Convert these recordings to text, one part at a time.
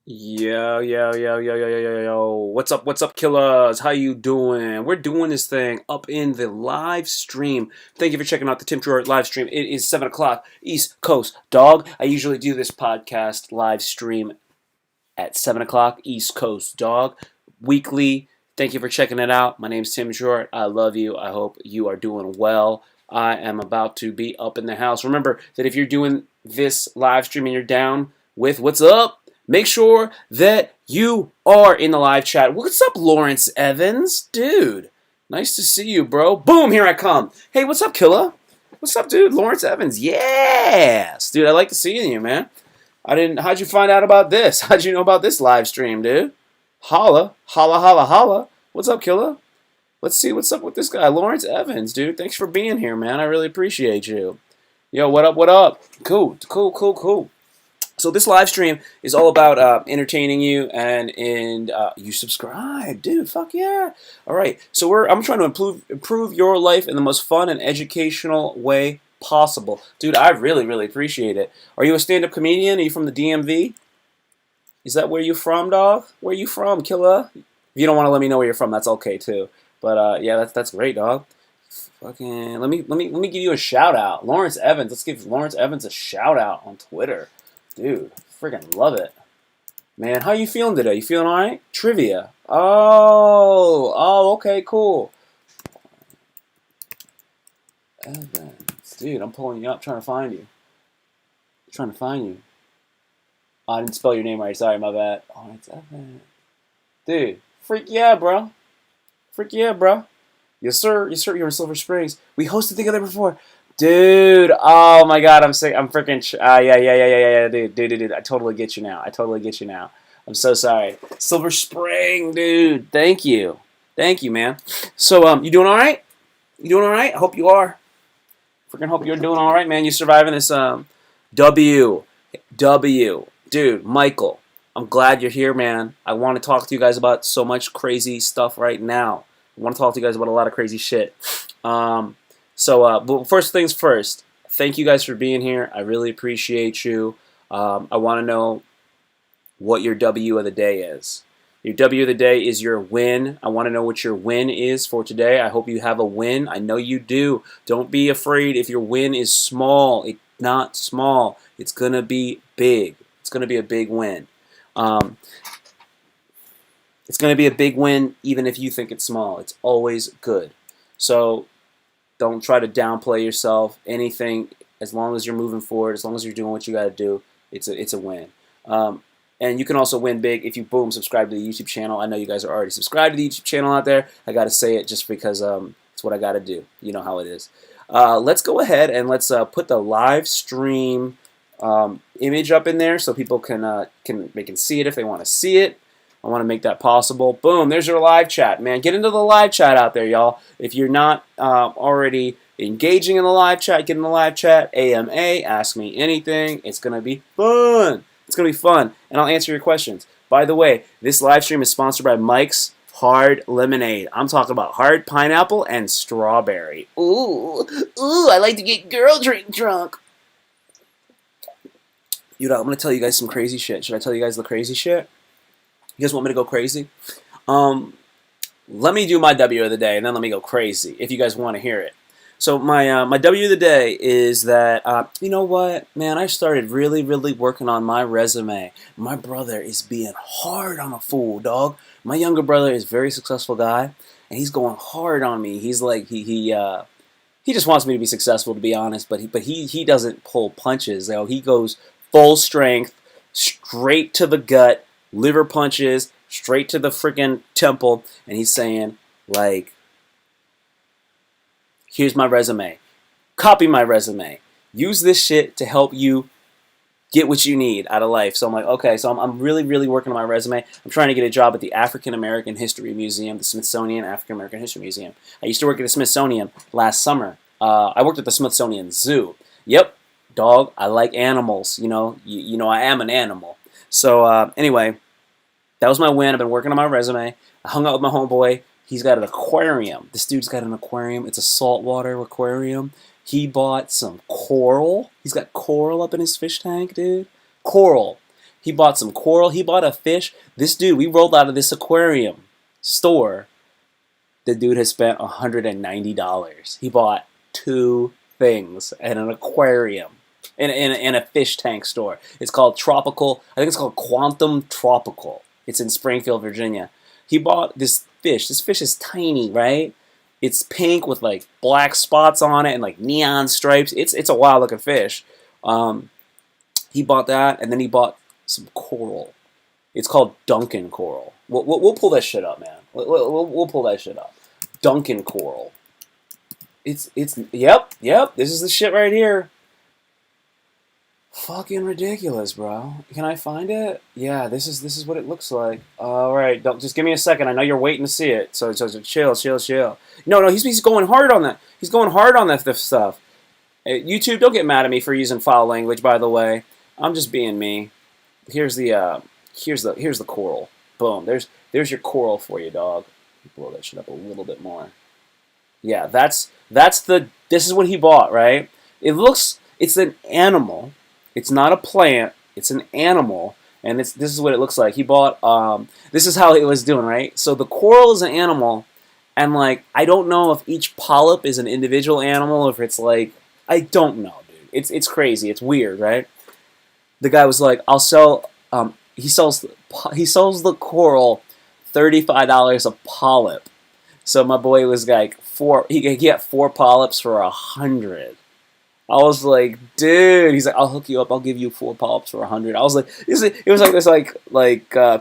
Yo. What's up, killers? How you doing? We're doing this thing up in the live stream. Thank you for checking out the Tim Trueheart live stream. It is 7 o'clock East Coast, dog. I usually do this podcast live stream at 7 o'clock East Coast, dog. Weekly. Thank you for checking it out. My name's Tim Trueheart. I love you. I hope you are doing well. I am about to be up in the house. Remember that if you're doing this live stream and you're down with what's up, make sure that you are in the live chat. What's up, Lawrence Evans? Dude, nice to see you, bro. Boom, here I come. Hey, what's up, Killa? What's up, dude? Lawrence Evans. Yes. Dude, I like to see you, man. How'd you find out about this? How'd you know about this live stream, dude? Holla. Holla, holla, holla. What's up, Killa? Let's see what's up with this guy, Lawrence Evans, dude. Thanks for being here, man. I really appreciate you. Yo, what up, what up? Cool. So this live stream is all about entertaining you, and you subscribe, dude. Fuck yeah! All right, so I'm trying to improve your life in the most fun and educational way possible, dude. I really appreciate it. Are you a stand-up comedian? Are you from the DMV? Is that where you from, dog? Where you from, killer? If you don't want to let me know where you're from, that's okay too. But yeah, that's great, dog. Fucking let me give you a shout out, Lawrence Evans. Let's give Lawrence Evans a shout out on Twitter. Dude, freaking love it. Man, how you feeling today? You feeling alright? Trivia. Okay, cool. Evans. Dude, I'm pulling you up, trying to find you. Oh, I didn't spell your name right. Sorry, my bad. Oh, it's Evans. Dude, freak yeah, bro. Yes, sir. You're in Silver Springs. We hosted together before. Dude, oh my God, I'm sick. I'm freaking. Yeah, dude. I totally get you now. I'm so sorry. Silver Spring, dude. Thank you, man. So, you doing all right? I hope you are. Freaking hope you're doing all right, man. You surviving this W, dude. Michael, I'm glad you're here, man. I want to talk to you guys about so much crazy stuff right now. I want to talk to you guys about a lot of crazy shit. But first things first, thank you guys for being here. I really appreciate you. I want to know what your W of the day is. Your W of the day is your win. I want to know what your win is for today. I hope you have a win. I know you do. Don't be afraid if your win is small. It's not small. It's going to be big. It's going to be a big win. It's going to be a big win even if you think it's small. It's always good. So don't try to downplay yourself. Anything, as long as you're moving forward, as long as you're doing what you got to do, it's a win. And you can also win big if you, boom, subscribe to the YouTube channel. I know you guys are already subscribed to the YouTube channel out there. I got to say it just because it's what I got to do. You know how it is. Let's go ahead and let's put the live stream image up in there so people can see it if they want to see it. I want to make that possible. Boom, there's your live chat, man. Get into the live chat out there, y'all. If you're not already engaging in the live chat, get in the live chat. AMA, ask me anything. It's going to be fun. And I'll answer your questions. By the way, this live stream is sponsored by Mike's Hard Lemonade. I'm talking about hard pineapple and strawberry. Ooh, I like to get girl drunk. I'm going to tell you guys some crazy shit. Should I tell you guys the crazy shit? You guys want me to go crazy? Let me do my W of the day, and then let me go crazy if you guys want to hear it. So my W of the day is that, you know what, man, I started really working on my resume. My brother is being hard on a fool, dog. My younger brother is a very successful guy, and he's going hard on me. He's like, he just wants me to be successful, to be honest, but he doesn't pull punches. You know, he goes full strength, straight to the gut, liver punches, straight to the freaking temple, and he's saying, like, here's my resume. Copy my resume. Use this shit to help you get what you need out of life. So I'm like, okay, so I'm really working on my resume. I'm trying to get a job at the African American History Museum, the Smithsonian African American History Museum. I used to work at the Smithsonian last summer. I worked at the Smithsonian Zoo. Yep, dog, I like animals. You know I am an animal. So anyway, that was my win. I've been working on my resume. I hung out with my homeboy. He's got an aquarium. This dude's got an aquarium. It's a saltwater aquarium. He bought some coral. He's got coral up in his fish tank, dude. Coral. He bought some coral. He bought a fish. This dude, we rolled out of this aquarium store. The dude has spent $190. He bought 2 things at an aquarium in a fish tank store. It's called Tropical. I think it's called Quantum Tropical. It's in Springfield, Virginia. He bought this fish. This fish is tiny, right? It's pink with like black spots on it and like neon stripes. It's a wild looking fish. He bought that, and then he bought some coral. It's called Duncan coral. We'll pull that shit up, man. We'll pull that shit up. Duncan coral. It's yep. This is the shit right here. Fucking ridiculous, bro. Can I find it? Yeah, this is what it looks like. All right, don't just give me a second. I know you're waiting to see it. So chill. No, he's going hard on that. He's going hard on that stuff. YouTube, don't get mad at me for using foul language. By the way, I'm just being me. Here's the coral. Boom. There's your coral for you, dog. Blow that shit up a little bit more. Yeah, this is what he bought, right? It's an animal. It's not a plant. It's an animal, and this is what it looks like. He bought this is how it was doing, right? So the coral is an animal, and like I don't know if each polyp is an individual animal, or if it's like I don't know, dude. It's crazy. It's weird, right? The guy was like, I'll sell. He sells the coral $35 a polyp. So my boy was like he got 4 polyps for $100. I was like, dude. He's like, I'll hook you up. I'll give you 4 polyps for $100. I was like, it was like this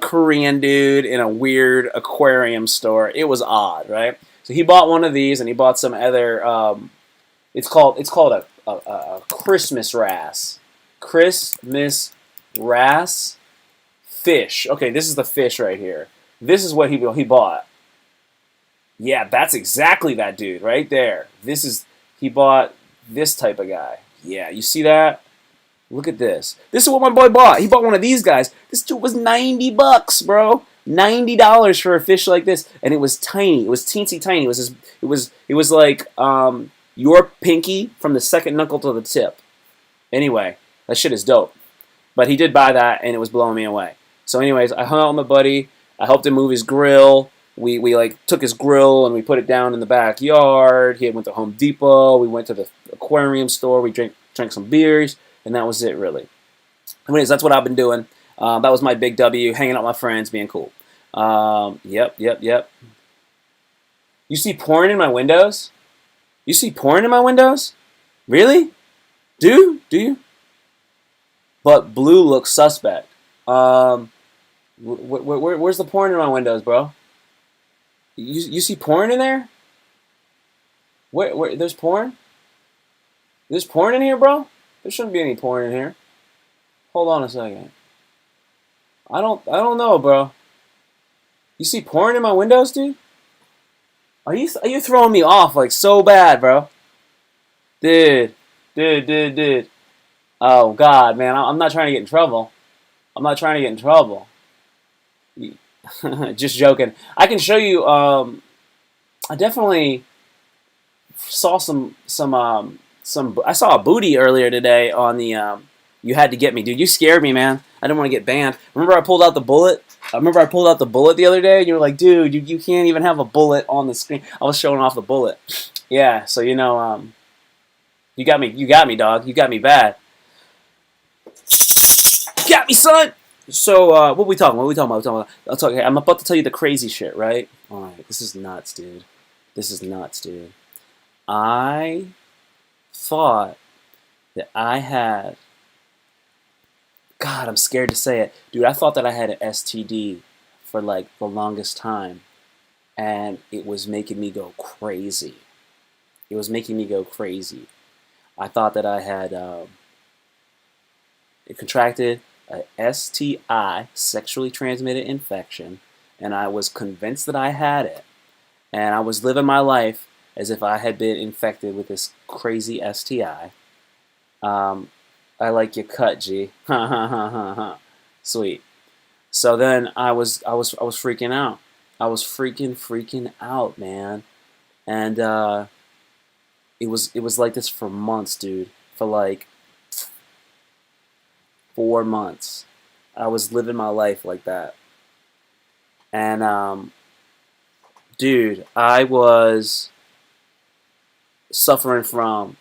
Korean dude in a weird aquarium store. It was odd, right? So he bought one of these, and he bought some other. It's called a Christmas wrasse. Christmas wrasse fish. Okay, this is the fish right here. This is what he bought. Yeah, that's exactly that dude right there. He bought this type of guy. Yeah, you see that? Look at this. This is what my boy bought. He bought one of these guys. This dude was $90, bro. $90 for a fish like this, and it was tiny. It was teensy tiny. It was like your pinky from the second knuckle to the tip. Anyway, that shit is dope. But he did buy that, and it was blowing me away. So anyways, I hung out with my buddy. I helped him move his grill. We like took his grill and we put it down in the backyard. He went to Home Depot. We went to the aquarium store. We drank some beers, and that was it, really. Anyways, that's what I've been doing. That was my big W, hanging out with my friends, being cool. Yep. You see porn in my windows? You see porn in my windows? Really? Do you? But blue looks suspect. Where's the porn in my windows, bro? You see porn in there? Where there's porn? There's porn in here, bro? There shouldn't be any porn in here. Hold on a second. I don't know, bro. You see porn in my windows, dude? Are you throwing me off like so bad, bro? Dude. Oh God, man, I'm not trying to get in trouble. Just joking. I can show you. I definitely saw some. I saw a booty earlier today on the. You had to get me, dude. You scared me, man. I didn't want to get banned. Remember I pulled out the bullet the other day, and you were like, dude, you can't even have a bullet on the screen. I was showing off the bullet. Yeah, so you got me, dog. You got me bad. Got me, son. So, what we talking about? I'm about to tell you the crazy shit, right? All right, this is nuts, dude. I thought that I had... God, I'm scared to say it. Dude, I thought that I had an STD for, like, the longest time. And it was making me go crazy. I thought that I had contracted a STI, sexually transmitted infection, and I was convinced that I had it. And I was living my life as if I had been infected with this crazy STI. I like your cut, G. Ha ha ha ha ha. Sweet. So then I was freaking out. I was freaking out, man. And it was like this for months, dude. For like 4 months. I was living my life like that. And dude, I was suffering from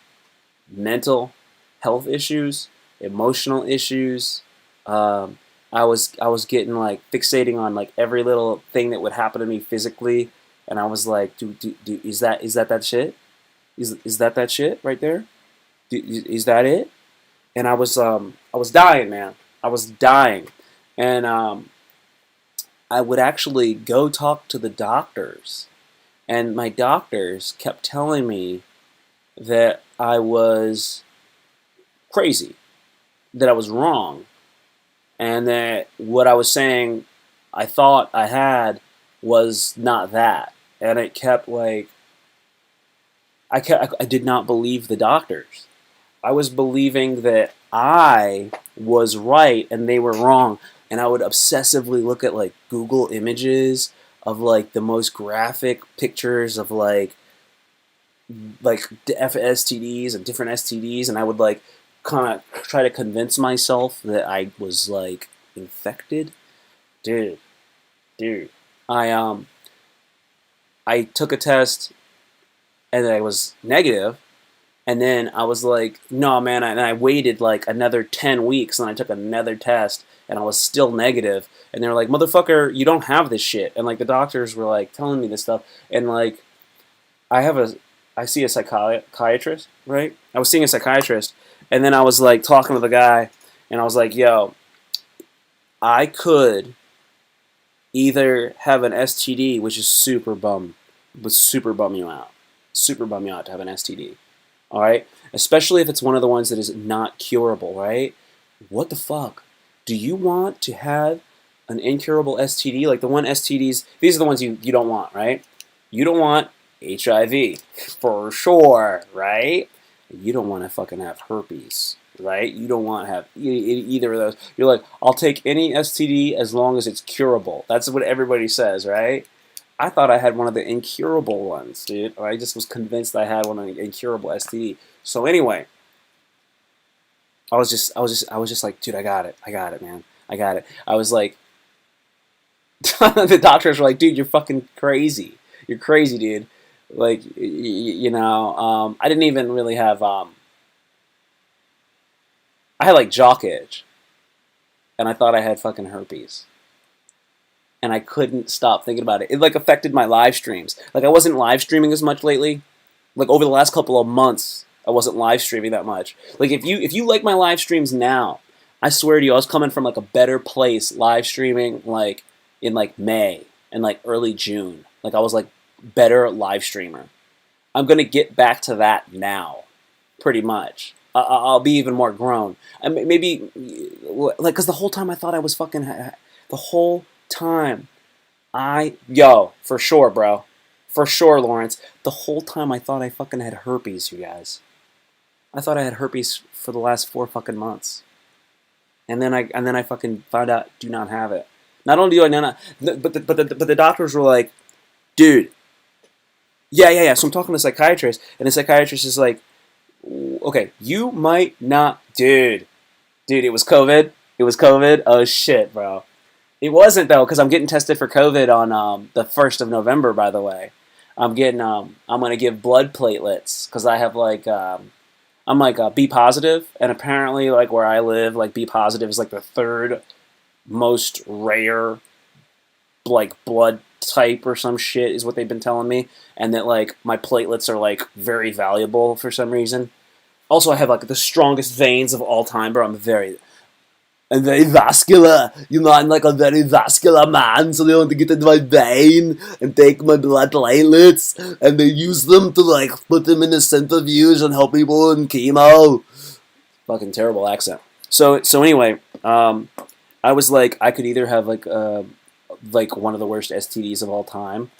mental health issues, emotional issues. Um, I was getting like fixating on like every little thing that would happen to me physically, and I was like, is that shit? Is that shit right there? Is that it? And I was dying, man. I was dying, and I would actually go talk to the doctors, and my doctors kept telling me that I was crazy, that I was wrong, and that what I was saying I thought I had was not that. And it kept like I did not believe the doctors. I was believing that I was right and they were wrong. And I would obsessively look at like Google images of like the most graphic pictures of like STDs and different STDs, and I would like kind of try to convince myself that I was like infected. Dude, dude, I I took a test and I was negative, and then I was like, no, man, and I waited like another 10 weeks, and I took another test, and I was still negative, and they were like, motherfucker, you don't have this shit, and like the doctors were like telling me this stuff, and like I have a I see a psychiatrist, right? I was seeing a psychiatrist, and then I was like talking to the guy, and I was like, "Yo, I could either have an STD, which is would super bum you out, super bum you out to have an STD, all right? Especially if it's one of the ones that is not curable, right? What the fuck? Do you want to have an incurable STD? Like the one STDs, these are the ones you don't want, right? You don't want HIV, for sure, right? You don't want to fucking have herpes, right? You don't want to have either of those. You're like, I'll take any STD as long as it's curable. That's what everybody says, right? I thought I had one of the incurable ones, dude. Or I just was convinced I had one of the incurable STD. So anyway, I was just like, dude, I got it, man, I got it. I was like, the doctors were like, dude, you're fucking crazy. You're crazy, dude. Like, I didn't even really have, I had like jock itch, and I thought I had fucking herpes. And I couldn't stop thinking about it. It like affected my live streams. Like I wasn't live streaming as much lately. Like over the last couple of months, I wasn't live streaming that much. Like if you like my live streams now, I swear to you, I was coming from like a better place live streaming like in like May and like early June. Like I was like better live streamer. I'm gonna get back to that now, pretty much. I'll be even more grown. Maybe like because the whole time I thought I was fucking the whole time for sure, bro, for sure, Lawrence. The whole time I thought I fucking had herpes, you guys. I thought I had herpes for the last 4 fucking months, and then I fucking found out do not have it. Not only do I not, but the doctors were like, dude, yeah. So I'm talking to a psychiatrist, and the psychiatrist is like, okay, you might not, dude, it was COVID. It was COVID. Oh shit, bro. It wasn't though, because I'm getting tested for COVID on the 1st of November. By the way, I'm gonna give blood platelets because I have like I'm like B positive, and apparently like where I live, like B positive is like the third most rare like blood type or some shit is what they've been telling me, and that like my platelets are like very valuable for some reason. Also, I have like the strongest veins of all time, bro. I'm very vascular. You know, I'm like a very vascular man, so they want to get into my vein and take my blood platelets, and they use them to like put them in a centrifuge and help people in chemo. Fucking terrible accent. So anyway, I was like, I could either have like one of the worst STDs of all time,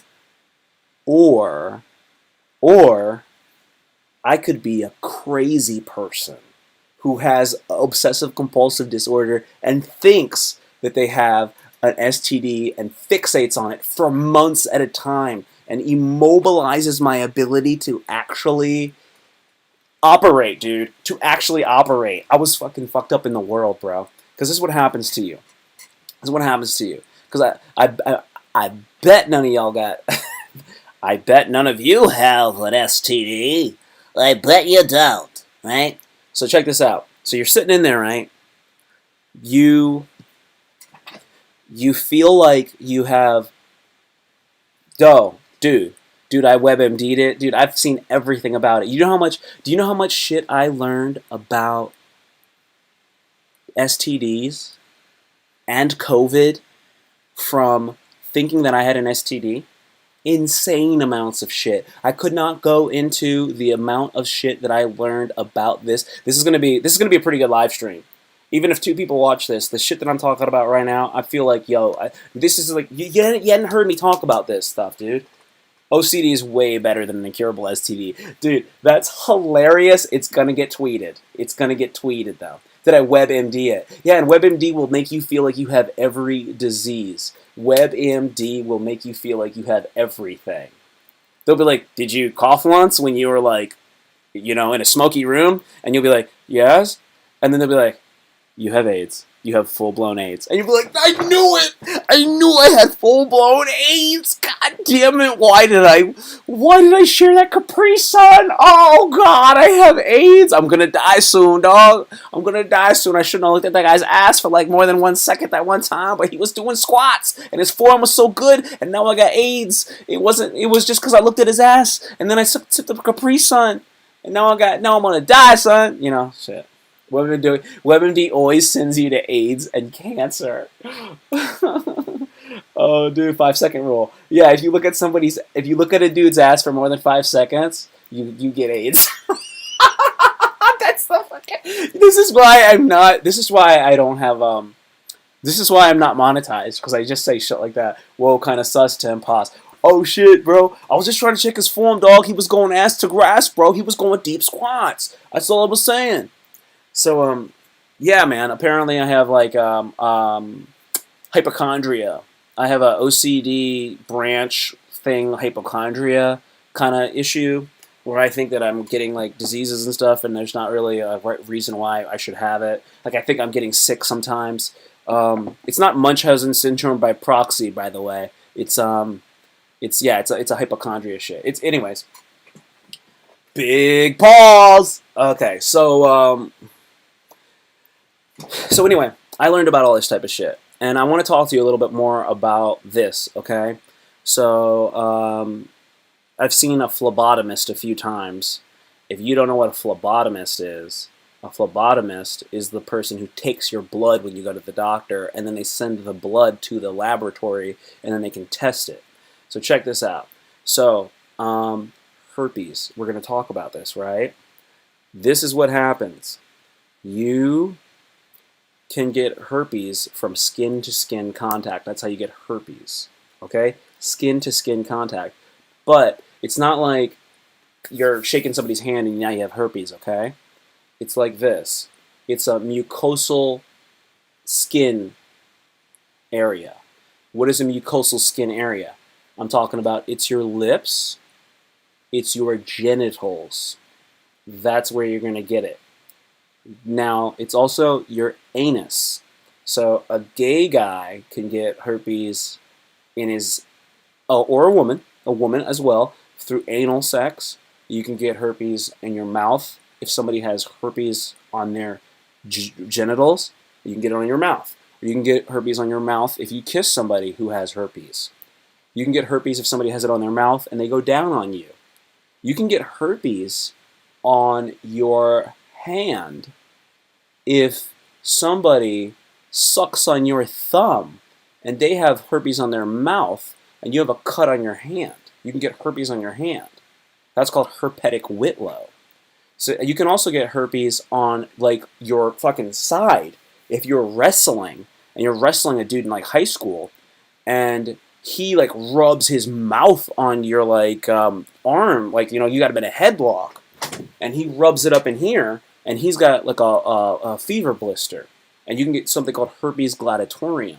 or or I could be a crazy person who has obsessive compulsive disorder and thinks that they have an STD and fixates on it for months at a time and immobilizes my ability to actually operate, dude. To actually operate. I was fucking fucked up in the world, bro. Because this is what happens to you. is what happens to you. Because I bet none of y'all got. I bet none of you have an STD. I bet you don't, right? So check this out. So you're sitting in there, right? You feel like you have. Dude, I WebMD'd it. Dude, I've seen everything about it. You know how much? Do you know how much shit I learned about STDs and COVID from thinking that I had an STD? Insane amounts of shit. I could not go into the amount of shit that I learned about this. This is gonna be a pretty good live stream. Even if 2 people watch this, the shit that I'm talking about right now, I feel like, this is like you hadn't heard me talk about this stuff, dude. OCD is way better than an incurable STD. Dude, that's hilarious. It's gonna get tweeted. It's gonna get tweeted, though. Did I WebMD it? Yeah, and WebMD will make you feel like you have every disease. WebMD will make you feel like you have everything. They'll be like, did you cough once when you were like, in a smoky room? And you'll be like, yes. And then they'll be like, you have AIDS. You have full-blown AIDS. And you'll be like, I knew it! I knew I had full-blown AIDS! God damn it, why did I share that Capri Sun? Oh, God, I have AIDS! I'm gonna die soon, dog. I'm gonna die soon. I shouldn't have looked at that guy's ass for like more than 1 second that one time, but he was doing squats, and his form was so good, and now I got AIDS. It was just because I looked at his ass, and then I sipped the Capri Sun, and now I'm gonna die, son. Shit. WebMD always sends you to AIDS and cancer. Oh, dude, 5-second rule. Yeah, if you look at a dude's ass for more than 5 seconds, you get AIDS. That's the fucking. This is why I'm not. This is why I don't have. This is why I'm not monetized, because I just say shit like that. Whoa, kind of sus to pause. Oh shit, bro. I was just trying to check his form, dog. He was going ass to grass, bro. He was going deep squats. That's all I was saying. So, yeah, man, apparently I have, like, hypochondria. I have a OCD branch thing, hypochondria kind of issue, where I think that I'm getting, like, diseases and stuff, and there's not really a reason why I should have it. Like, I think I'm getting sick sometimes. It's not Munchausen syndrome by proxy, by the way. It's a hypochondria shit. Anyways. Big pause! Okay, so anyway, I learned about all this type of shit, and I want to talk to you a little bit more about this, okay? So, I've seen a phlebotomist a few times. If you don't know what a phlebotomist is the person who takes your blood when you go to the doctor, and then they send the blood to the laboratory, and then they can test it. So check this out. So, herpes, we're going to talk about this, right? This is what happens. You can get herpes from skin-to-skin contact. That's how you get herpes, okay? Skin-to-skin contact. But it's not like you're shaking somebody's hand and now you have herpes, okay? It's like this. It's a mucosal skin area. What is a mucosal skin area? I'm talking about it's your lips, it's your genitals. That's where you're going to get it. Now, it's also your anus. So a gay guy can get herpes in his, or a woman as well, through anal sex. You can get herpes in your mouth. If somebody has herpes on their genitals, you can get it on your mouth. Or you can get herpes on your mouth if you kiss somebody who has herpes. You can get herpes if somebody has it on their mouth and they go down on you. You can get herpes on your hand if somebody sucks on your thumb and they have herpes on their mouth and you have a cut on your hand. You can get herpes on your hand. That's called herpetic whitlow. So you can also get herpes on like your fucking side if you're wrestling and you're wrestling a dude in like high school and he like rubs his mouth on your like arm, like you got him in a headlock, and he rubs it up in here, and he's got like a fever blister, and you can get something called herpes gladiatorium.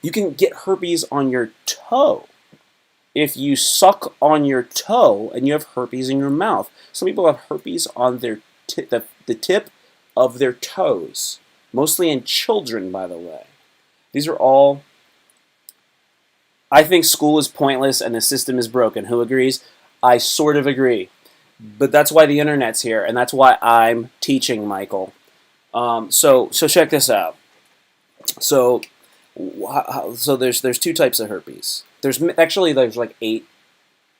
You can get herpes on your toe if you suck on your toe and you have herpes in your mouth. Some people have herpes on their the tip of their toes, mostly in children, by the way. These are all. I think school is pointless and the system is broken. Who agrees? I sort of agree. But that's why the internet's here, and that's why I'm teaching, Michael. So check this out. So, so there's two types of herpes. There's like 8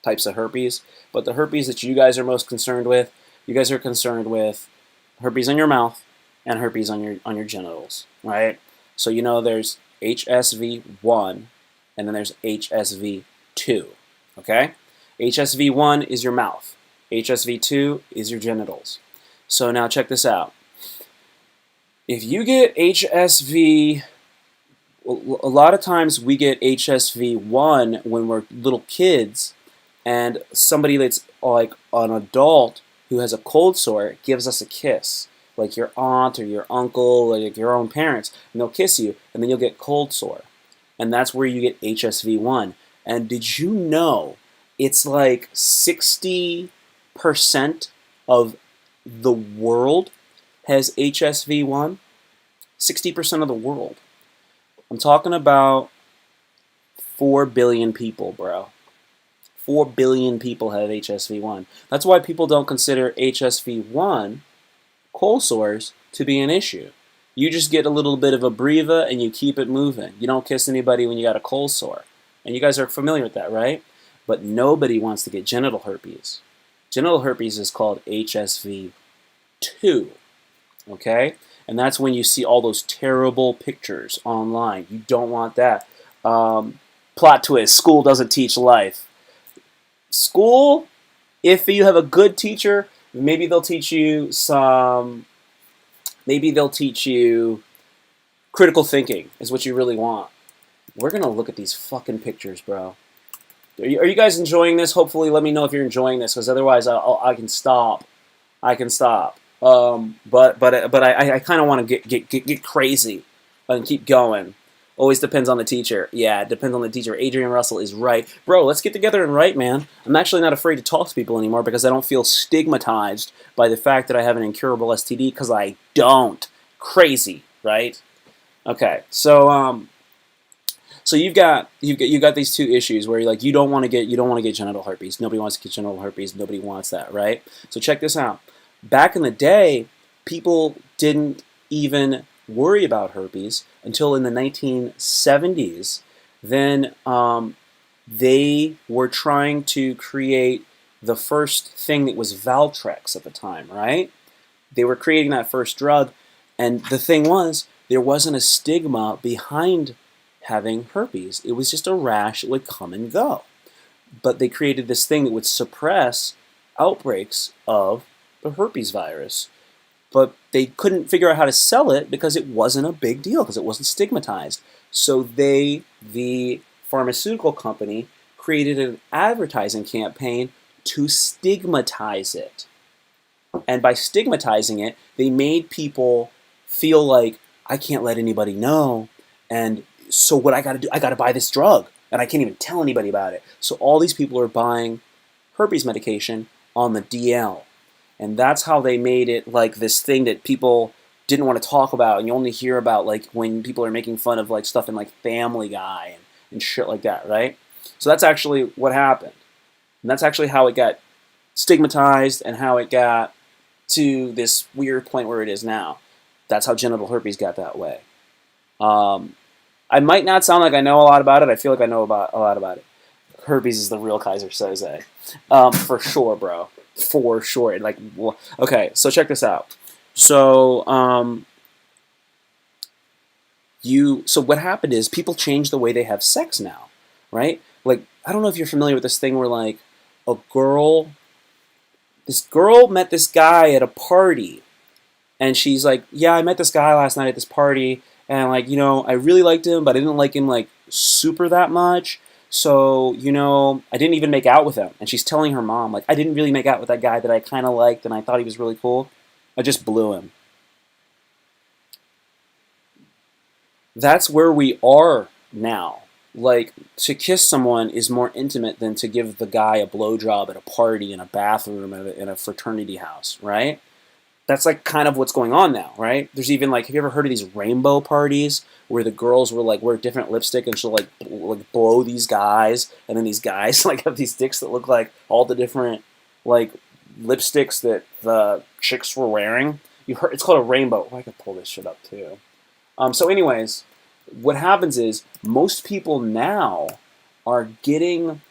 types of herpes, but the herpes that you guys are most concerned with, you guys are concerned with herpes on your mouth and herpes on your genitals, right? So you know there's HSV1 and then there's HSV2, okay? HSV1 is your mouth. HSV2 is your genitals. So now check this out. If you get HSV, a lot of times we get HSV1 when we're little kids, and somebody that's like an adult who has a cold sore gives us a kiss, like your aunt or your uncle, like your own parents, and they'll kiss you, and then you'll get cold sore. And that's where you get HSV1. And did you know it's like 60% of the world has HSV1? 60% of the world. I'm talking about 4 billion people, bro. 4 billion people have HSV1. That's why people don't consider HSV1 cold sores to be an issue. You just get a little bit of a breather and you keep it moving. You don't kiss anybody when you got a cold sore. And you guys are familiar with that, right? But nobody wants to get genital herpes. Genital herpes is called HSV2. Okay? And that's when you see all those terrible pictures online. You don't want that. Plot twist, school doesn't teach life. School, if you have a good teacher, maybe they'll teach you critical thinking is what you really want. We're going to look at these fucking pictures, bro. Are you guys enjoying this? Hopefully let me know if you're enjoying this, because otherwise I can stop. I can stop. But I kind of want to get crazy and keep going. Always depends on the teacher. Yeah, it depends on the teacher. Adrian Russell is right. Bro, let's get together and write, man. I'm actually not afraid to talk to people anymore because I don't feel stigmatized by the fact that I have an incurable STD, because I don't. Crazy, right? Okay, so you've got these two issues where you're like, you don't want to get genital herpes. Nobody wants to get genital herpes. Nobody wants that, right? So check this out. Back in the day, people didn't even worry about herpes until in the 1970s. Then they were trying to create the first thing that was Valtrex at the time, right? They were creating that first drug, and the thing was, there wasn't a stigma behind having herpes. It was just a rash that would come and go. But they created this thing that would suppress outbreaks of the herpes virus. But they couldn't figure out how to sell it because it wasn't a big deal, because it wasn't stigmatized. So the pharmaceutical company, created an advertising campaign to stigmatize it. And by stigmatizing it, they made people feel like, I can't let anybody know, and so what I got to do, I got to buy this drug, and I can't even tell anybody about it. So all these people are buying herpes medication on the DL. And that's how they made it like this thing that people didn't want to talk about, and you only hear about like when people are making fun of like stuff in like Family Guy and shit like that, right? So that's actually what happened. And that's actually how it got stigmatized and how it got to this weird point where it is now. That's how genital herpes got that way. I might not sound like I know a lot about it. I feel like I know a lot about it. Herpes is the real Kaiser Soze. For sure, bro. For sure. Like, okay, so check this out. So, so what happened is people changed the way they have sex now, right? Like, I don't know if you're familiar with this thing where like this girl met this guy at a party, and she's like, yeah, I met this guy last night at this party, and like, you know, I really liked him, but I didn't like him like super that much. So, you know, I didn't even make out with him. And she's telling her mom, like, I didn't really make out with that guy that I kind of liked and I thought he was really cool. I just blew him. That's where we are now. Like, to kiss someone is more intimate than to give the guy a blowjob at a party, in a bathroom, in a fraternity house, right? That's like kind of what's going on now, right? There's even like, have you ever heard of these rainbow parties where the girls will like wear different lipstick and she'll like blow these guys, and then these guys like have these dicks that look like all the different like lipsticks that the chicks were wearing. You heard it's called a rainbow. Oh, I could pull this shit up too. So, anyways, what happens is most people now are getting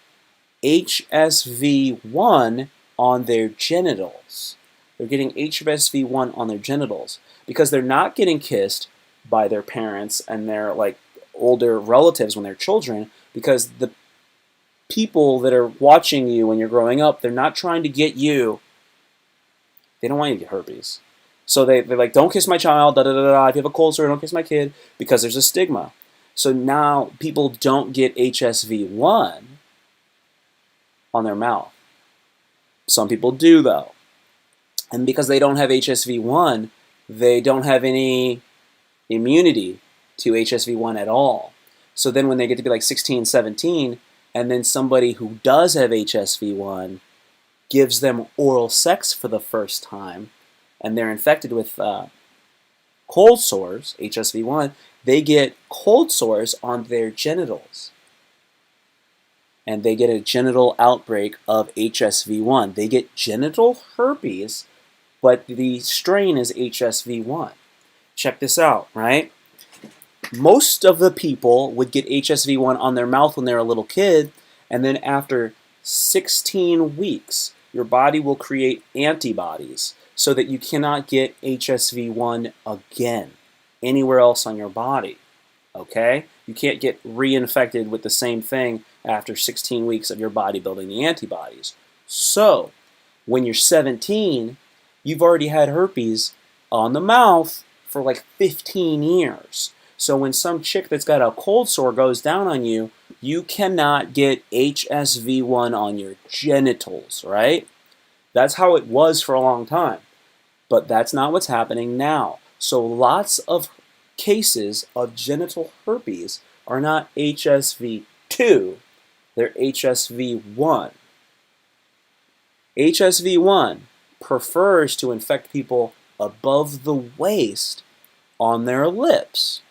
HSV1 on their genitals. They're getting HSV1 on their genitals because they're not getting kissed by their parents and their like older relatives when they're children, because the people that are watching you when you're growing up, they're not trying to get you. They don't want you to get herpes. So they're like, don't kiss my child, da da da da. If you have a cold sore, don't kiss my kid, because there's a stigma. So now people don't get HSV1 on their mouth. Some people do, though. And because they don't have HSV1, they don't have any immunity to HSV1 at all. So then when they get to be like 16, 17, and then somebody who does have HSV1 gives them oral sex for the first time, and they're infected with cold sores, HSV1, they get cold sores on their genitals. And they get a genital outbreak of HSV1. They get genital herpes, but the strain is HSV1. Check this out, right? Most of the people would get HSV1 on their mouth when they're a little kid, and then after 16 weeks, your body will create antibodies so that you cannot get HSV1 again anywhere else on your body. Okay? You can't get reinfected with the same thing after 16 weeks of your body building the antibodies. So, when you're 17, you've already had herpes on the mouth for like 15 years. So when some chick that's got a cold sore goes down on you, you cannot get HSV1 on your genitals, right? That's how it was for a long time. But that's not what's happening now. So lots of cases of genital herpes are not HSV2, they're HSV1. HSV1 prefers to infect people above the waist on their lips.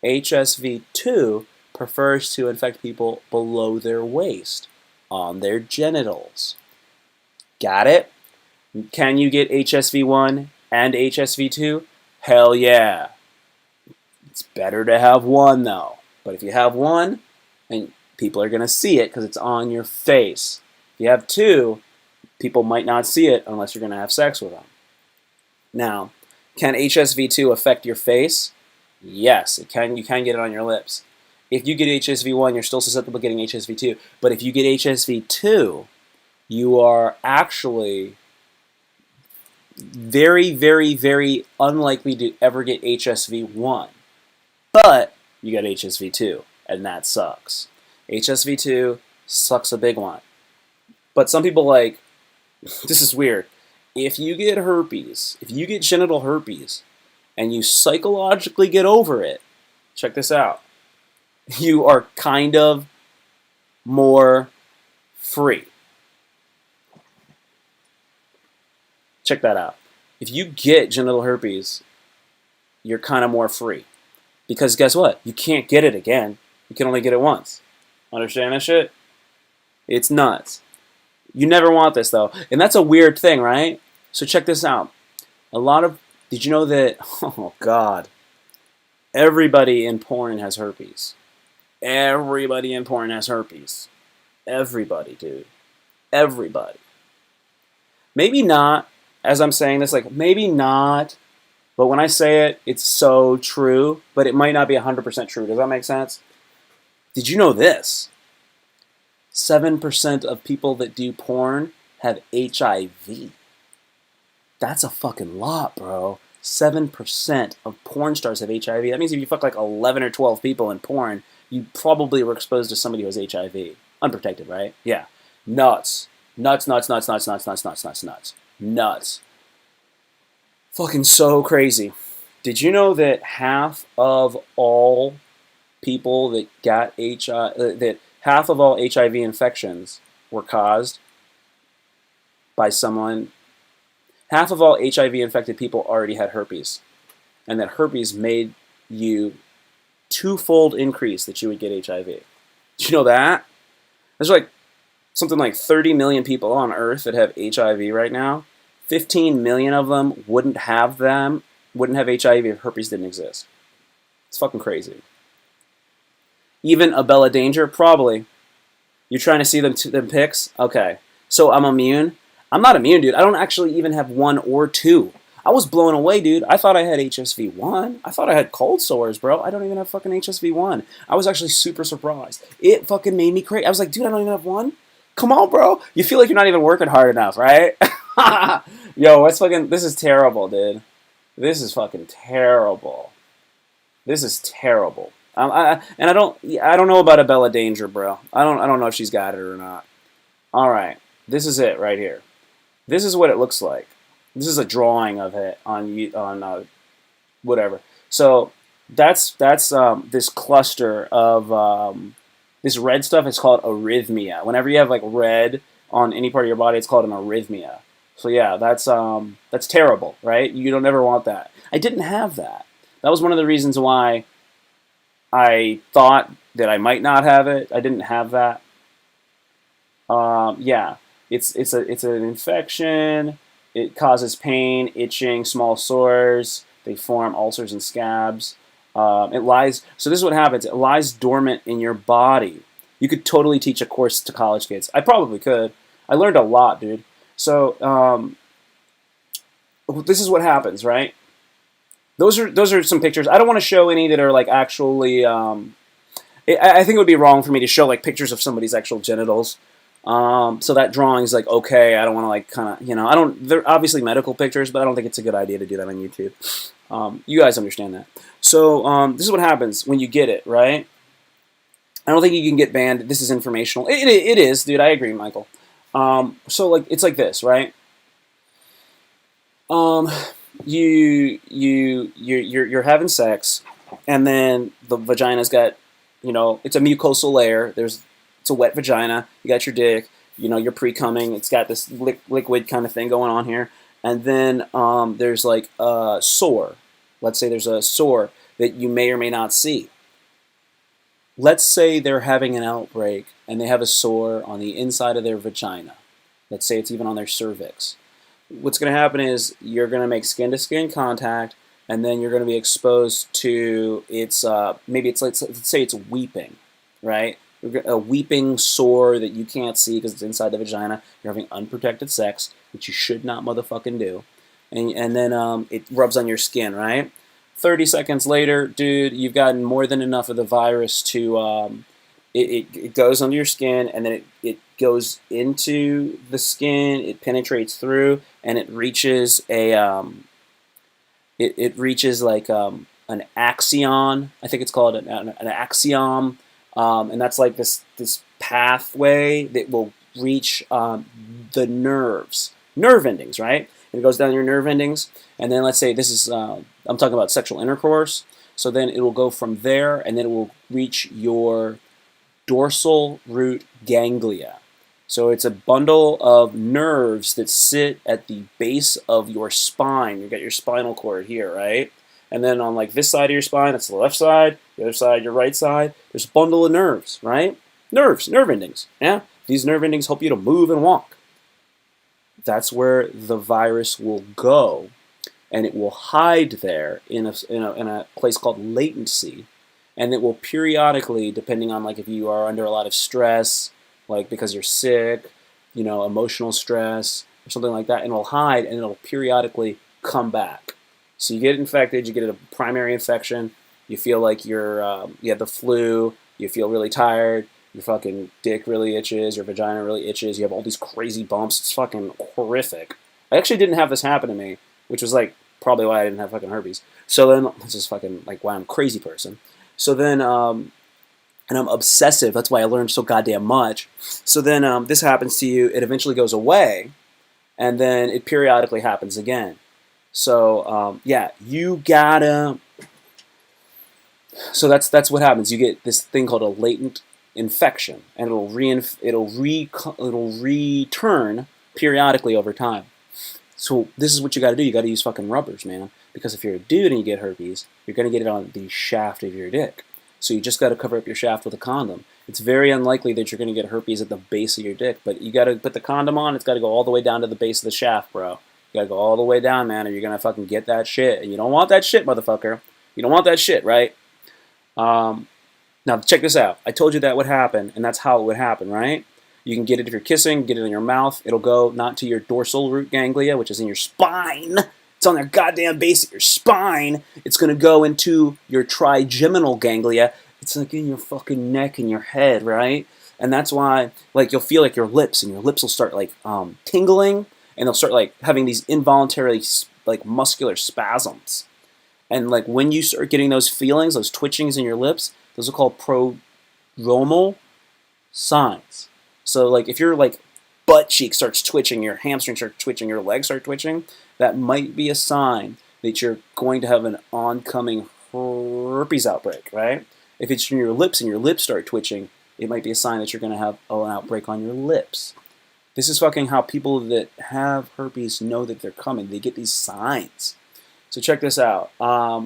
HSV2 prefers to infect people below their waist on their genitals. Got it? Can you get HSV1 and HSV2? Hell yeah. It's better to have one though. But if you have one, and people are going to see it because it's on your face. If you have two, people might not see it unless you're going to have sex with them. Now, can HSV2 affect your face? Yes, it can. You can get it on your lips. If you get HSV1, you're still susceptible to getting HSV2. But if you get HSV2, you are actually very, very, very unlikely to ever get HSV1. But you got HSV2, and that sucks. HSV2 sucks a big one. But some people like, this is weird. If you get herpes, if you get genital herpes, and you psychologically get over it, check this out. You are kind of more free. Check that out. If you get genital herpes, you're kind of more free. Because guess what? You can't get it again. You can only get it once. Understand that shit? It's nuts. You never want this though. And that's a weird thing, right? So check this out. Did you know that, oh God, everybody in porn has herpes. Everybody in porn has herpes. Everybody, dude. Everybody. Maybe not, as I'm saying this, like, maybe not, but when I say it, it's so true, but it might not be 100% true. Does that make sense? Did you know this? 7% of people that do porn have HIV. That's a fucking lot, bro. 7% of porn stars have HIV. That means if you fuck like 11 or 12 people in porn, you probably were exposed to somebody who has HIV. Unprotected, right? Yeah. Nuts. Nuts, nuts, nuts, nuts, nuts, nuts, nuts, nuts, nuts. Nuts. Fucking so crazy. Did you know that half of all people that got that half of all HIV infections were caused by someone? Half of all HIV-infected people already had herpes, and that herpes made you twofold increase that you would get HIV. Did you know that? There's like something like 30 million people on Earth that have HIV right now. 15 million of them wouldn't have HIV if herpes didn't exist. It's fucking crazy. Even a Bella Danger? Probably. You're trying to see them pics? Okay. So I'm immune? I'm not immune, dude. I don't actually even have 1 or 2. I was blown away, dude. I thought I had HSV-1. I thought I had cold sores, bro. I don't even have fucking HSV-1. I was actually super surprised. It fucking made me crazy. I was like, dude, I don't even have 1? Come on, bro. You feel like you're not even working hard enough, right? Yo, this is terrible, dude. This is fucking terrible. This is terrible. I don't know about a Bella Danger, bro. I don't know if she's got it or not. All right, this is it right here. This is what it looks like. This is a drawing of it on whatever. So that's this cluster of this red stuff is called arrhythmia. Whenever you have like red on any part of your body, it's called an arrhythmia. So yeah, that's terrible, right? You don't ever want that. I didn't have that. That was one of the reasons why I thought that I might not have it. I didn't have that. Yeah, it's an infection. It causes pain, itching, small sores. They form ulcers and scabs. It lies. So this is what happens. It lies dormant in your body. You could totally teach a course to college kids. I probably could. I learned a lot, dude. So this is what happens, right? Those are some pictures. I don't want to show any that are like actually. I think it would be wrong for me to show like pictures of somebody's actual genitals. So that drawing is like okay. I don't want to like kind of I don't. They're obviously medical pictures, but I don't think it's a good idea to do that on YouTube. You guys understand that. So this is what happens when you get it, right? I don't think you can get banned. This is informational. It is, dude. I agree, Michael. So like it's like this, right? You're having sex, and then the vagina's got, it's a mucosal layer. It's a wet vagina. You got your dick. You're pre-cumming. It's got this liquid kind of thing going on here, and then there's like a sore. Let's say there's a sore that you may or may not see. Let's say they're having an outbreak and they have a sore on the inside of their vagina. Let's say it's even on their cervix. What's going to happen is you're going to make skin-to-skin contact, and then you're going to be exposed to its, maybe it's, let's say it's weeping, right? A weeping sore that you can't see because it's inside the vagina. You're having unprotected sex, which you should not motherfucking do. And then it rubs on your skin, right? 30 seconds later, dude, you've gotten more than enough of the virus to, it goes under your skin, and then it goes into the skin, it penetrates through, and it reaches it reaches like an axion. I think it's called an axiom, and that's like this pathway that will reach the nerve endings, right? And it goes down your nerve endings, and then let's say this is I'm talking about sexual intercourse. So then it will go from there, and then it will reach your dorsal root ganglia. So it's a bundle of nerves that sit at the base of your spine. You've got your spinal cord here, right? And then on like this side of your spine, that's the left side, the other side, your right side, there's a bundle of nerves, right? Nerve endings, yeah? These nerve endings help you to move and walk. That's where the virus will go, and it will hide there in a place called latency, and it will periodically, depending on like if you are under a lot of stress, like because you're sick, emotional stress or something like that, and it'll hide, and it'll periodically come back. So you get infected, you get a primary infection, you feel like you have the flu, you feel really tired, your fucking dick really itches, your vagina really itches, you have all these crazy bumps. It's fucking horrific. I actually didn't have this happen to me, which was like probably why I didn't have fucking herpes. So then, this is fucking like why I'm a crazy person. So then, and I'm obsessive. That's why I learned so goddamn much. So then this happens to you. It eventually goes away, and then it periodically happens again. So yeah, you gotta. So that's what happens. You get this thing called a latent infection, and it'll return periodically over time. So this is what you got to do. You got to use fucking rubbers, man. Because if you're a dude and you get herpes, you're going to get it on the shaft of your dick. So you just got to cover up your shaft with a condom. It's very unlikely that you're going to get herpes at the base of your dick, but you got to put the condom on. It's got to go all the way down to the base of the shaft, bro. You got to go all the way down, man, or you're going to fucking get that shit. And you don't want that shit, motherfucker. You don't want that shit, right? Now, check this out. I told you that would happen, and that's how it would happen, right? You can get it if you're kissing, get it in your mouth. It'll go not to your dorsal root ganglia, which is in your spine. It's on the goddamn base of your spine. It's going to go into your trigeminal ganglia. It's like in your fucking neck and your head, right? And that's why, like, you'll feel like your lips will start, like, tingling, and they'll start, like, having these involuntary, like, muscular spasms. And, like, when you start getting those feelings, those twitchings in your lips, those are called prodromal signs. So, like, if your, like, butt cheek starts twitching, your hamstring starts twitching, your legs start twitching, that might be a sign that you're going to have an oncoming herpes outbreak, right? If it's in your lips and your lips start twitching, it might be a sign that you're going to have an outbreak on your lips. This is fucking how people that have herpes know that they're coming. They get these signs. So check this out.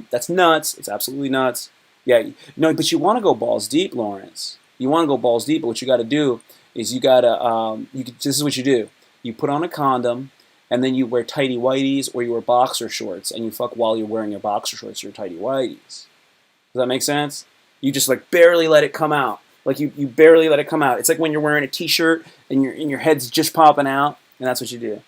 That's nuts. It's absolutely nuts. Yeah, no, but you want to go balls deep, Lawrence. You want to go balls deep, but what you got to do is you got to, this is what you do. You put on a condom, and then you wear tighty whities or you wear boxer shorts, and you fuck while you're wearing your boxer shorts or your tighty whities. Does that make sense? You just, like, barely let it come out. Like, you barely let it come out. It's like when you're wearing a t-shirt and your head's just popping out, and that's what you do.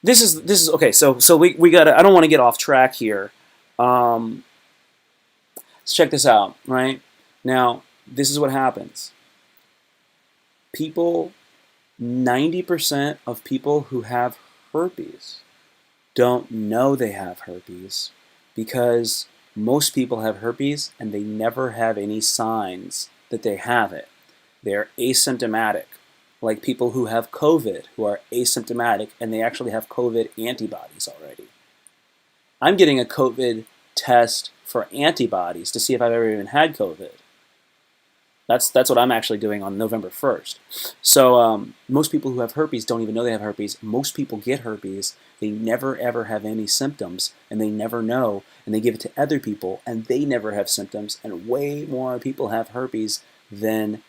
This is okay. So we gotta. I don't want to get off track here. Let's check this out. Right now, this is what happens. 90% of people who have herpes don't know they have herpes because most people have herpes and they never have any signs that they have it. They're asymptomatic, like people who have COVID, who are asymptomatic, and they actually have COVID antibodies already. I'm getting a COVID test for antibodies to see if I've ever even had COVID. That's what I'm actually doing on November 1st. So most people who have herpes don't even know they have herpes. Most people get herpes. They never ever have any symptoms, and they never know, and they give it to other people, and they never have symptoms, and way more people have herpes than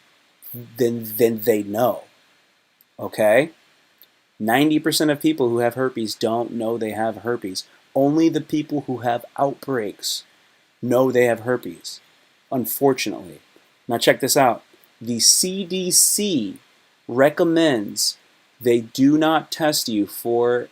they know. Okay? 90% of people who have herpes don't know they have herpes. Only the people who have outbreaks know they have herpes, unfortunately. Now check this out. The CDC recommends they do not test you for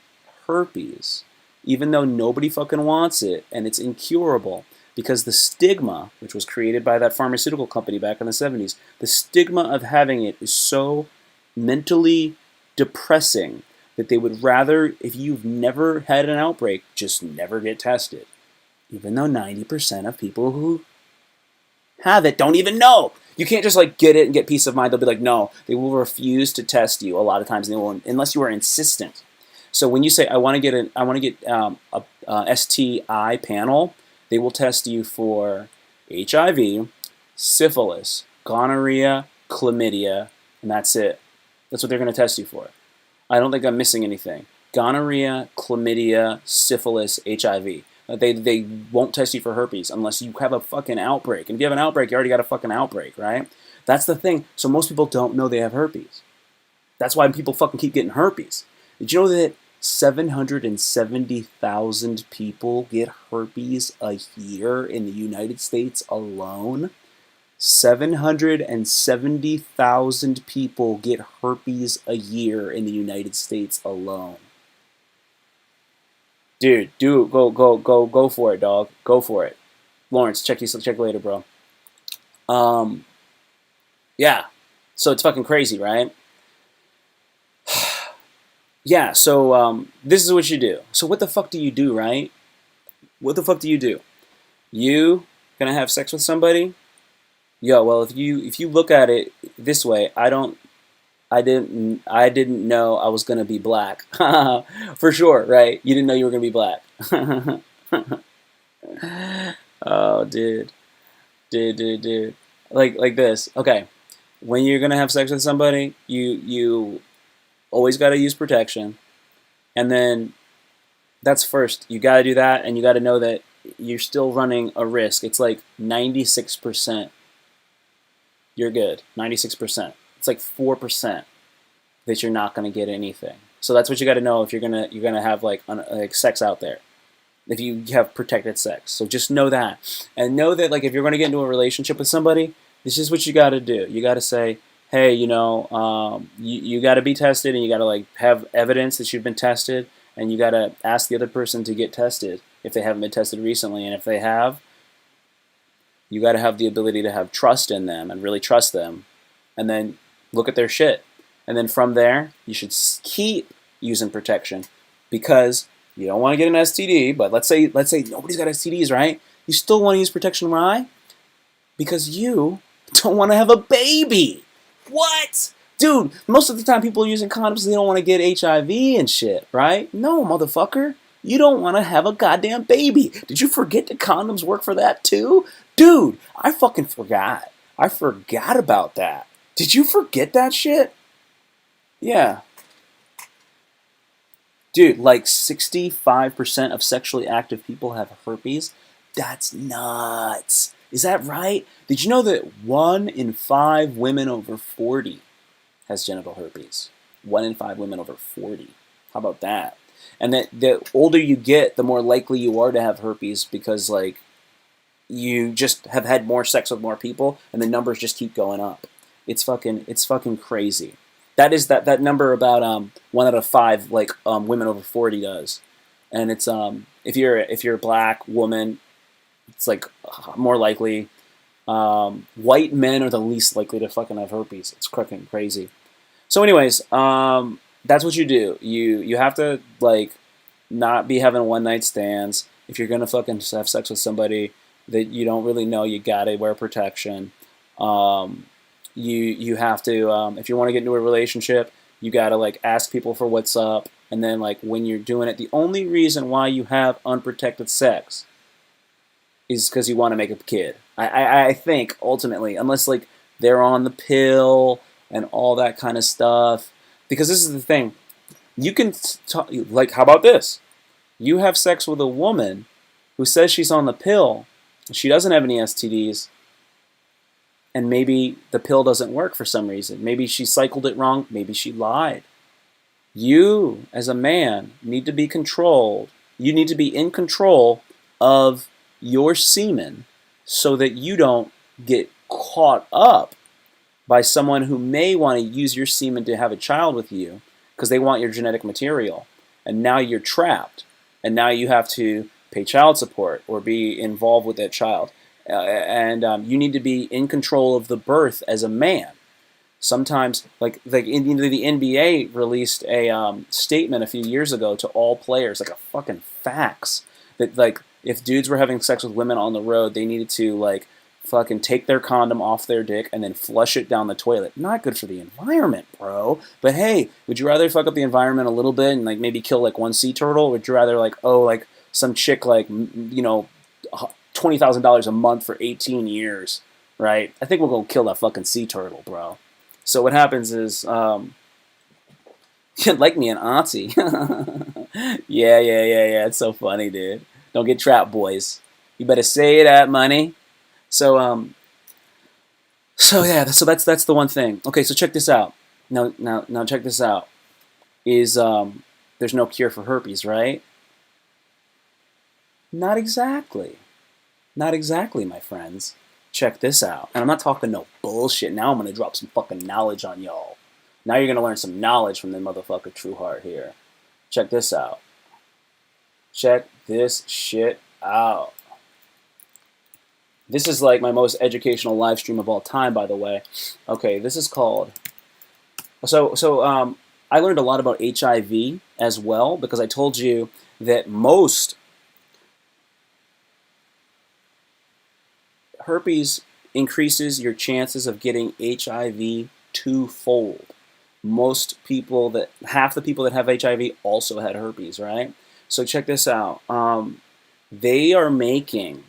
herpes, even though nobody fucking wants it and it's incurable, because the stigma, which was created by that pharmaceutical company back in the 70s, the stigma of having it is so mentally depressing that they would rather, if you've never had an outbreak, just never get tested. Even though 90% of people who have it don't even know. You can't just, like, get it and get peace of mind. They'll be like, no. They will refuse to test you a lot of times, and they will, unless you are insistent. So when you say I want to get a STI panel, they will test you for HIV, syphilis, gonorrhea, chlamydia, and that's it. That's what they're going to test you for. I don't think I'm missing anything. Gonorrhea, chlamydia, syphilis, HIV. They won't test you for herpes unless you have a fucking outbreak. And if you have an outbreak, you already got a fucking outbreak, right? That's the thing. So most people don't know they have herpes. That's why people fucking keep getting herpes. Did you know that 770,000 people get herpes a year in the United States alone? 770,000 people get herpes a year in the United States alone. Dude, go for it, dog. Go for it. Lawrence, check later, bro. Yeah. So it's fucking crazy, right? Yeah, so this is what you do. So what the fuck do you do, right? What the fuck do? You gonna have sex with somebody? Yo, well, if you look at it this way, I didn't know I was gonna be black. For sure, right? You didn't know you were gonna be black. Oh, dude. like this. Okay, when you're gonna have sex with somebody, you always got to use protection, and then that's first. You got to do that, and you got to know that you're still running a risk. It's like 96%. You're good. 96%. It's like 4% that you're not going to get anything. So that's what you got to know if you're gonna have like sex out there. If you have protected sex, so just know that, and know that like if you're going to get into a relationship with somebody, this is what you got to do. You got to say, hey, you got to be tested, and you got to like have evidence that you've been tested, and you got to ask the other person to get tested if they haven't been tested recently, and if they have, you got to have the ability to have trust in them and really trust them, and then look at their shit, and then from there you should keep using protection, because you don't want to get an STD. But let's say nobody's got STDs, right? You still want to use protection. Why? Because you don't want to have a baby. What? Dude, most of the time people are using condoms because they don't want to get HIV and shit, right? No, motherfucker. You don't want to have a goddamn baby. Did you forget that condoms work for that too? Dude, I fucking forgot. I forgot about that. Did you forget that shit? Yeah. Dude, like 65% of sexually active people have herpes. That's nuts. Is that right? Did you know that 1 in 5 women over 40 has genital herpes? 1 in 5 women over 40. How about that? And that the older you get, the more likely you are to have herpes, because like you just have had more sex with more people, and the numbers just keep going up. It's fucking crazy. That is that number about 1 out of 5 like women over 40 does, and it's if you're a black woman, it's like more likely. White men are the least likely to fucking have herpes. It's fucking crazy. So, anyways, that's what you do. You have to like not be having one night stands. If you're gonna fucking have sex with somebody that you don't really know, you gotta wear protection. You have to if you want to get into a relationship, you gotta like ask people for what's up, and then like when you're doing it, the only reason why you have unprotected sex is because you want to make a kid. I think ultimately, unless like they're on the pill and all that kind of stuff, because this is the thing, you can like, how about this? You have sex with a woman who says she's on the pill, she doesn't have any STDs, and maybe the pill doesn't work for some reason. Maybe she cycled it wrong. Maybe she lied. You, as a man, need to be controlled. You need to be in control of your semen so that you don't get caught up by someone who may want to use your semen to have a child with you because they want your genetic material. And now you're trapped. And now you have to pay child support or be involved with that child. You need to be in control of the birth as a man. Sometimes, like the NBA released a statement a few years ago to all players, like a fucking fax, that like if dudes were having sex with women on the road, they needed to like fucking take their condom off their dick and then flush it down the toilet. Not good for the environment, bro. But hey, would you rather fuck up the environment a little bit and like maybe kill like one sea turtle? Or would you rather like like some chick like $20,000 a month for 18 years, right? I think we'll go kill that fucking sea turtle, bro. So what happens is, like me an auntie. Yeah. It's so funny, dude. Don't get trapped, boys. You better say that money. So that's the one thing. Okay, so check this out. Now check this out. Is there's no cure for herpes, right? Not exactly. Not exactly, my friends. Check this out. And I'm not talking no bullshit. Now I'm going to drop some fucking knowledge on y'all. Now you're going to learn some knowledge from the motherfucker Trueheart here. Check this out. Check this shit out. This is like my most educational live stream of all time, by the way. Okay, this is called... So I learned a lot about HIV as well, because I told you that most herpes increases your chances of getting HIV twofold. Half the people that have HIV also had herpes, right? So check this out. They're going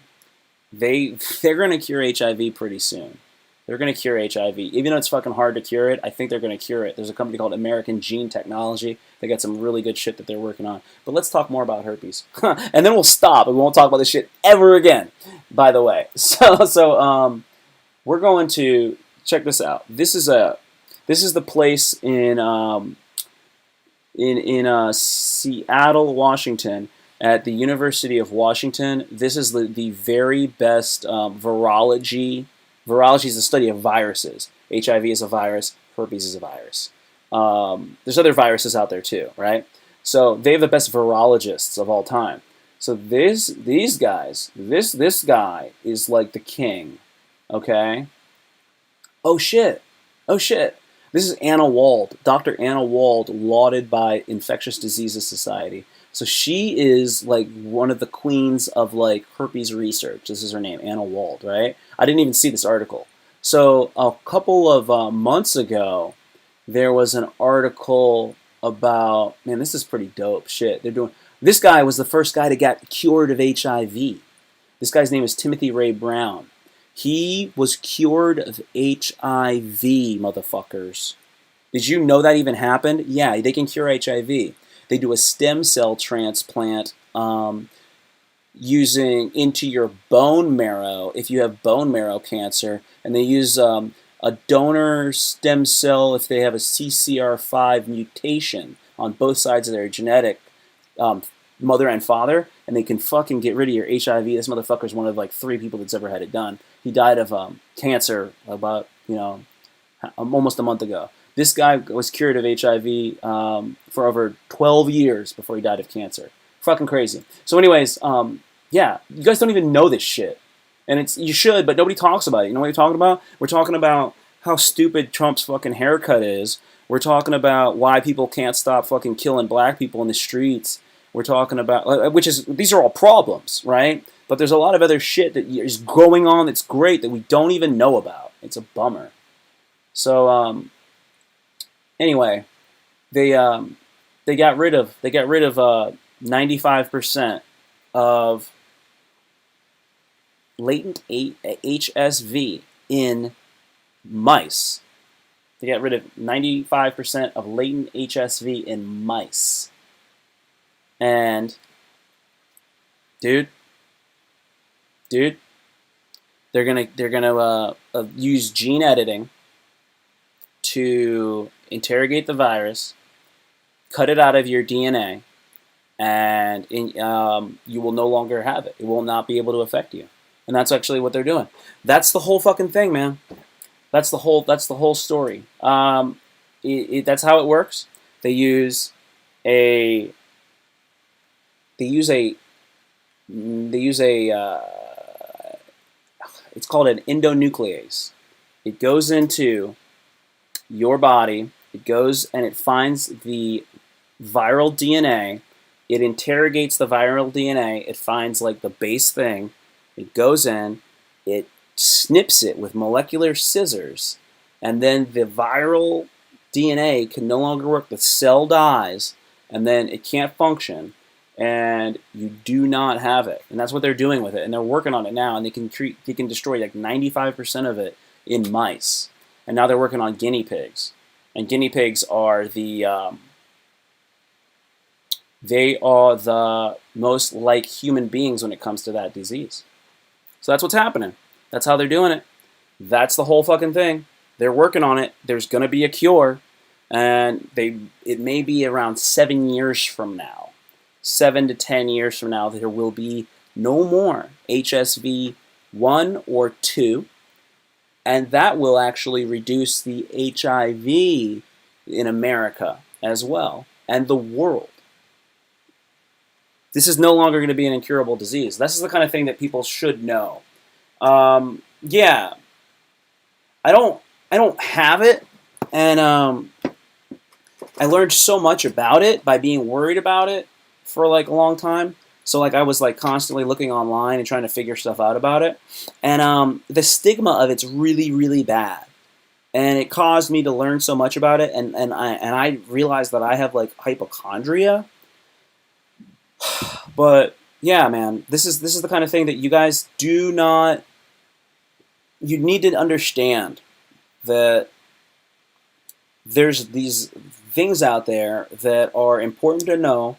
to cure HIV pretty soon. They're going to cure HIV. Even though it's fucking hard to cure it, I think they're going to cure it. There's a company called American Gene Technology. They got some really good shit that they're working on. But let's talk more about herpes. And then we'll stop and we won't talk about this shit ever again, by the way. So we're going to check this out. This is the place in Seattle, Washington, at the University of Washington. This is the very best virology. Virology is the study of viruses. HIV is a virus. Herpes is a virus. There's other viruses out there too, right? So they have the best virologists of all time. So these guys, this guy is like the king, okay? Oh shit! Oh shit! This is Anna Wald, Dr. Anna Wald, lauded by Infectious Diseases Society. So she is like one of the queens of like herpes research. This is her name, Anna Wald, right? I didn't even see this article. So a couple of months ago, there was an article about, man, this is pretty dope shit. This guy was the first guy to get cured of HIV. This guy's name is Timothy Ray Brown. He was cured of HIV, motherfuckers. Did you know that even happened? Yeah, they can cure HIV. They do a stem cell transplant using into your bone marrow if you have bone marrow cancer, and they use a donor stem cell if they have a CCR5 mutation on both sides of their genetic mother and father, and they can fucking get rid of your HIV. This motherfucker's one of like 3 people that's ever had it done. He died of cancer about almost a month ago. This guy was cured of HIV for over 12 years before he died of cancer. Fucking crazy. So anyways, yeah, you guys don't even know this shit. And you should, but nobody talks about it. You know what we're talking about? We're talking about how stupid Trump's fucking haircut is. We're talking about why people can't stop fucking killing black people in the streets. We're talking about, these are all problems, right? But there's a lot of other shit that is going on that's great that we don't even know about. It's a bummer. So, anyway, they got rid of 95% of latent HSV in mice. They got rid of 95% of latent HSV in mice. And dude, they're gonna use gene editing to interrogate the virus, cut it out of your DNA, and you will no longer have it. It will not be able to affect you. And that's actually what they're doing. That's the whole fucking thing, man. That's the whole story. That's how it works. They use a it's called an endonuclease. It goes into your body. It goes and it finds the viral DNA. It interrogates the viral DNA. It finds like the base thing. It goes in. It snips it with molecular scissors, and then the viral DNA can no longer work. The cell dies, and then it can't function, and you do not have it. And that's what they're doing with it, and they're working on it now, and they can destroy like 95% of it in mice. And now they're working on guinea pigs, and guinea pigs are the most like human beings when it comes to that disease. So that's what's happening. That's how they're doing it. That's the whole fucking thing. They're working on it. There's going to be a cure, and it may be around 7 years from now, 7 to 10 years from now, there will be no more HSV 1 or 2, and that will actually reduce the HIV in America as well, and the world. This is no longer going to be an incurable disease. This is the kind of thing that people should know. Yeah, I don't have it, and I learned so much about it by being worried about it for like a long time. So like I was like constantly looking online and trying to figure stuff out about it, and the stigma of it's really, really bad, and it caused me to learn so much about it, and I realized that I have like hypochondria. But yeah, man, this is the kind of thing that you guys do not you need to understand that there's these things out there that are important to know.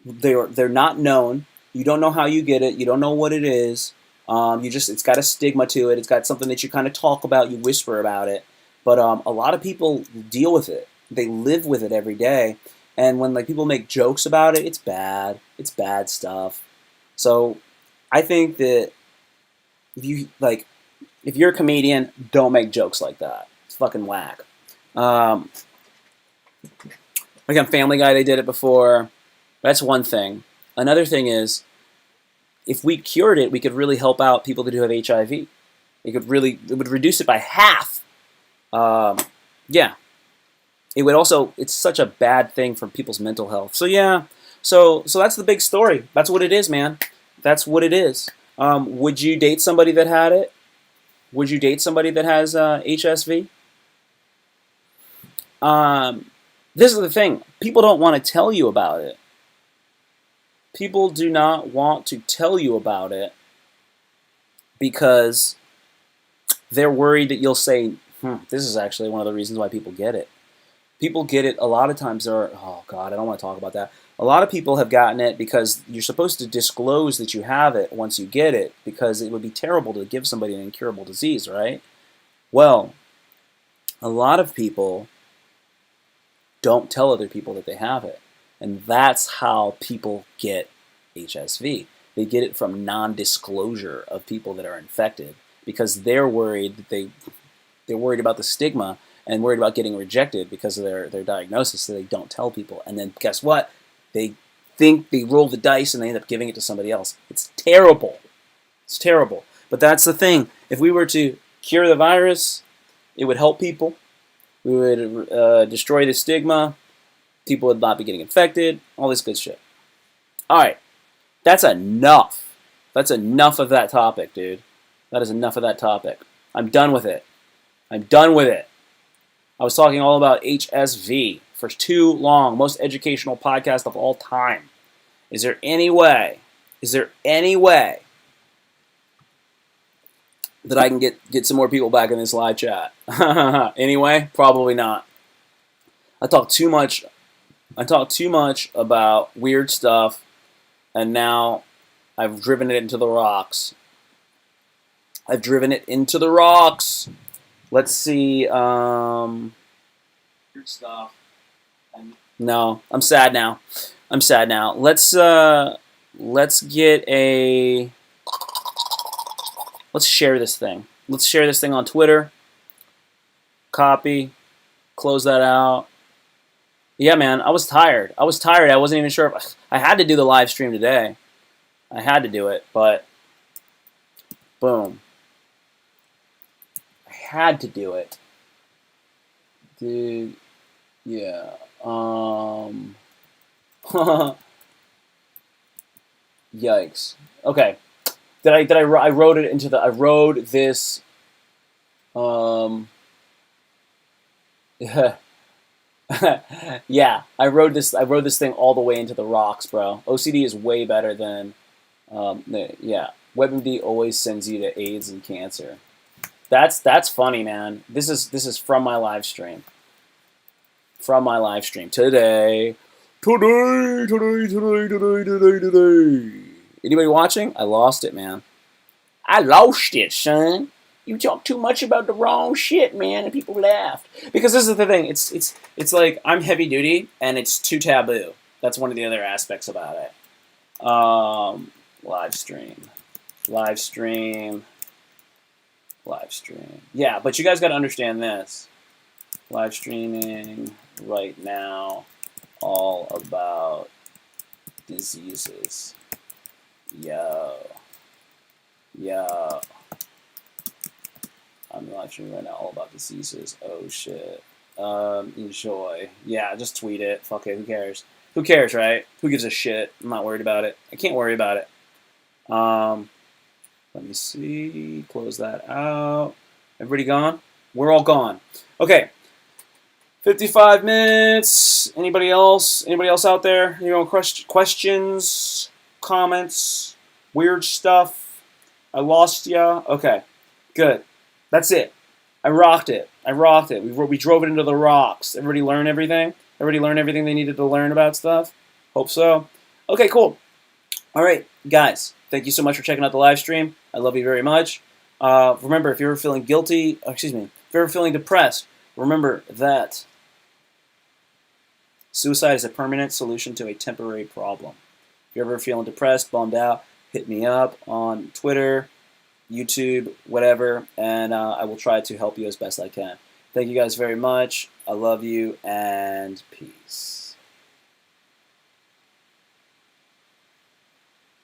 They're not known. You don't know how you get it. You don't know what it is. It's got a stigma to it. It's got something that you kind of talk about. You whisper about it. But a lot of people deal with it. They live with it every day. And when like people make jokes about it, it's bad. It's bad stuff. So I think that if you're a comedian, don't make jokes like that. It's fucking whack. Like on Family Guy, they did it before. That's one thing. Another thing is, if we cured it, we could really help out people that do have HIV. It would reduce it by half. Yeah. It would also, it's such a bad thing for people's mental health. So yeah, so that's the big story. That's what it is, man. That's what it is. Would you date somebody that had it? Would you date somebody that has HSV? This is the thing. People don't want to tell you about it. People do not want to tell you about it because they're worried that you'll say, this is actually one of the reasons why people get it. People get it a lot of times. Oh God, I don't want to talk about that. A lot of people have gotten it because you're supposed to disclose that you have it once you get it, because it would be terrible to give somebody an incurable disease, right? Well, a lot of people don't tell other people that they have it. And that's how people get HSV. They get it from non-disclosure of people that are infected because they're worried that they're worried about the stigma and worried about getting rejected because of their diagnosis, so they don't tell people. And then guess what? They think they roll the dice and they end up giving it to somebody else. It's terrible. It's terrible. But that's the thing. If we were to cure the virus, it would help people. We would destroy the stigma. People would not be getting infected. All this good shit. All right. That's enough. That's enough of that topic, dude. That is enough of that topic. I'm done with it. I'm done with it. I was talking all about HSV for too long. Most educational podcast of all time. Is there any way that I can get some more people back in this live chat? Anyway, probably not. I talk too much about weird stuff, and now I've driven it into the rocks. I've driven it into the rocks. Let's see. Weird stuff. No, I'm sad now. I'm sad now. Let's get a. Let's share this thing. Let's share this thing on Twitter. Copy. Close that out. Yeah, man, I was tired. I wasn't even sure if I had to do the live stream today. I had to do it, but boom. I had to do it. Dude, yeah. Yikes. Okay. I wrote it into the I wrote this yeah, I wrote this thing all the way into the rocks, bro. OCD is way better than yeah. WebMD always sends you to AIDS and cancer. That's funny, man. This is from my live stream. From my live stream today. Anybody watching? I lost it, man. I lost it, son. You talk too much about the wrong shit, man, and people laughed. Because this is the thing. It's like I'm heavy duty, and it's too taboo. That's one of the other aspects about it. Live stream. Yeah, but you guys got to understand this. Live streaming right now, all about diseases. Yo. I'm live streaming right now, all about diseases. Oh shit. Enjoy. Yeah, just tweet it. Fuck it. Who cares? Who cares, right? Who gives a shit? I'm not worried about it. I can't worry about it. Let me see. Close that out. Everybody gone? We're all gone. Okay. 55 minutes. Anybody else? Anybody else out there? You know, questions, comments, weird stuff. I lost ya? Okay. Good. That's it. I rocked it. I rocked it. We drove it into the rocks. Everybody learn everything? Everybody learn everything they needed to learn about stuff? Hope so. Okay, cool. All right, guys. Thank you so much for checking out the live stream. I love you very much. Remember, if you're ever feeling guilty, if you're ever feeling depressed, remember that suicide is a permanent solution to a temporary problem. If you're ever feeling depressed, bummed out, hit me up on Twitter, YouTube, whatever, and I will try to help you as best I can. Thank you guys very much. I love you, and peace.